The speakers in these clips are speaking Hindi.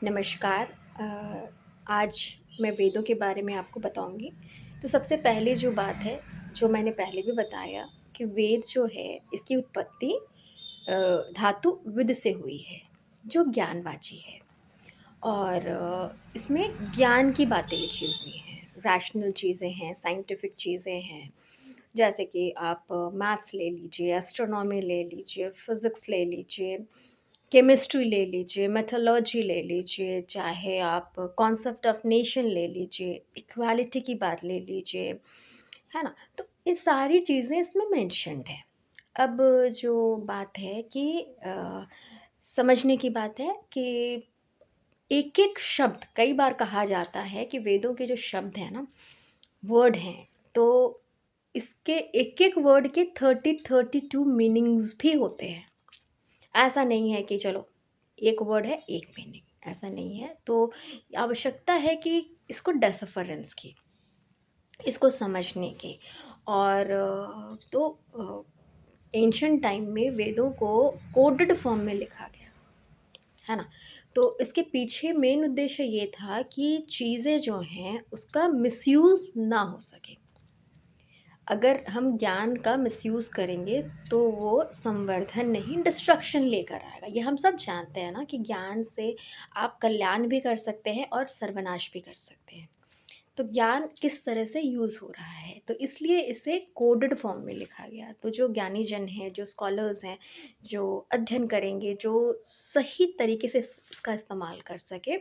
नमस्कार। आज मैं वेदों के बारे में आपको बताऊँगी। तो सबसे पहले जो बात है, जो मैंने पहले भी बताया कि वेद जो है इसकी उत्पत्ति अ, धातु विद से हुई है, जो ज्ञानवाची है। और इसमें ज्ञान की बातें लिखी हुई हैं, रैशनल चीज़ें हैं, साइंटिफिक चीज़ें हैं। जैसे कि आप मैथ्स ले लीजिए, एस्ट्रोनॉमी ले लीजिए, फिज़िक्स ले लीजिए, केमिस्ट्री ले लीजिए, मेथोलॉजी ले लीजिए, चाहे आप कॉन्सेप्ट ऑफ नेशन ले लीजिए, इक्वालिटी की बात ले लीजिए, है ना? तो ये सारी चीज़ें इसमें मेंशन्ड है। अब जो बात है कि समझने की बात है कि एक-एक शब्द, कई बार कहा जाता है कि वेदों के जो शब्द हैं ना, वर्ड हैं, तो इसके एक-एक वर्ड के 30-32 मीनिंग्स भी होते हैं। ऐसा नहीं है कि चलो एक वर्ड है, एक मीनिंग, ऐसा नहीं है। तो आवश्यकता है कि इसको डेसिफरेंस की, इसको समझने की। और एंशिएंट टाइम में वेदों को कोडेड फॉर्म में लिखा गया, है ना? तो इसके पीछे मेन उद्देश्य ये था कि चीज़ें जो हैं उसका मिसयूज़ ना हो सके। अगर हम ज्ञान का मिसयूज़ करेंगे तो वो संवर्धन नहीं, डिस्ट्रक्शन लेकर आएगा। ये हम सब जानते हैं ना कि ज्ञान से आप कल्याण भी कर सकते हैं और सर्वनाश भी कर सकते हैं। तो ज्ञान किस तरह से यूज़ हो रहा है, तो इसलिए इसे कोडेड फॉर्म में लिखा गया। तो जो ज्ञानी जन हैं, जो स्कॉलर्स हैं, जो अध्ययन करेंगे, जो सही तरीके से इसका इस्तेमाल कर सके,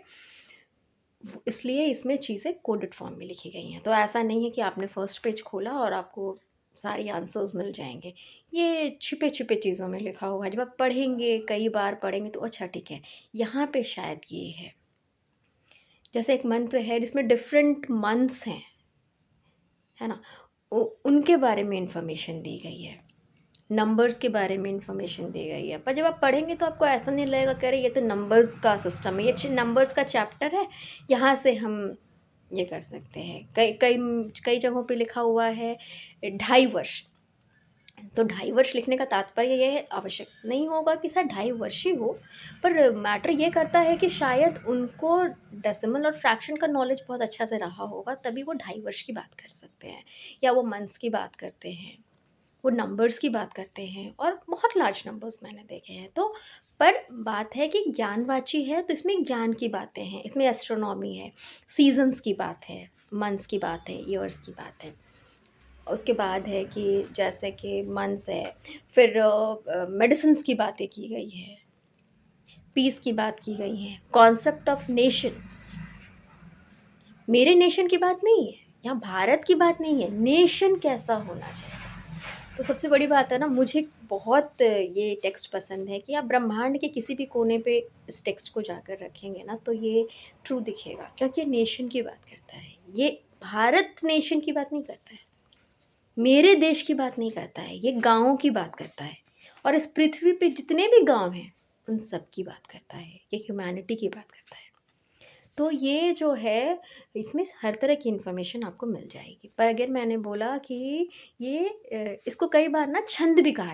इसलिए इसमें चीज़ें कोडेड फॉर्म में लिखी गई हैं। तो ऐसा नहीं है कि आपने फर्स्ट पेज खोला और आपको सारी आंसर्स मिल जाएँगे। ये छिपे-छिपे चीज़ों में लिखा हुआ है, जब आप पढ़ेंगे, कई बार पढ़ेंगे तो अच्छा ठीक है, यहाँ पे शायद ये है। जैसे एक मंत्र है जिसमें डिफरेंट मंथ्स हैं, है ना? उनके बारे में इन्फॉर्मेशन दी गई है। नंबर्स के बारे में इन्फॉर्मेशन दी गई है। पर जब आप पढ़ेंगे तो आपको ऐसा नहीं लगेगा कि अरे ये तो नंबर्स का सिस्टम है, ये नंबर्स का चैप्टर है, यहाँ से हम ये कर सकते हैं। कई कई कई जगहों पे लिखा हुआ है 2.5 वर्ष। तो 2.5 वर्ष लिखने का तात्पर्य ये है, आवश्यक नहीं होगा कि सर 2.5 वर्ष ही हो, पर मैटर ये करता है कि शायद उनको डेसिमल और फ्रैक्शन का नॉलेज बहुत अच्छा से रहा होगा, तभी वो 2.5 वर्ष की बात कर सकते हैं, या वो मंथ्स की बात करते हैं, वो नंबर्स की बात करते हैं, और बहुत लार्ज नंबर्स मैंने देखे हैं। तो पर बात है कि ज्ञानवाची है, तो इसमें ज्ञान की बातें हैं, इसमें एस्ट्रोनॉमी है, सीजन्स की बात है, मंथ्स की बात है, ईयर्स की बात है। उसके बाद है कि जैसे कि मंथ्स है, फिर मेडिसिन्स की बातें की गई है, पीस की बात की गई है, कॉन्सेप्ट ऑफ नेशन, मेरे नेशन की बात नहीं है, यहाँ भारत की बात नहीं है, नेशन कैसा होना चाहिए। तो सबसे बड़ी बात है ना, मुझे बहुत ये टेक्स्ट पसंद है कि आप ब्रह्मांड के किसी भी कोने पे इस टेक्स्ट को जाकर रखेंगे ना, तो ये ट्रू दिखेगा, क्योंकि ये नेशन की बात करता है। ये भारत नेशन की बात नहीं करता है, मेरे देश की बात नहीं करता है, ये गाँवों की बात करता है। और इस पृथ्वी पे जितने भी गाँव हैं, उन सब की बात करता है, ये ह्यूमैनिटी की बात करता है। तो ये जो है, इसमें हर तरह की इन्फॉर्मेशन आपको मिल जाएगी। पर अगर मैंने बोला कि ये इसको कई बार ना छंद भी कहा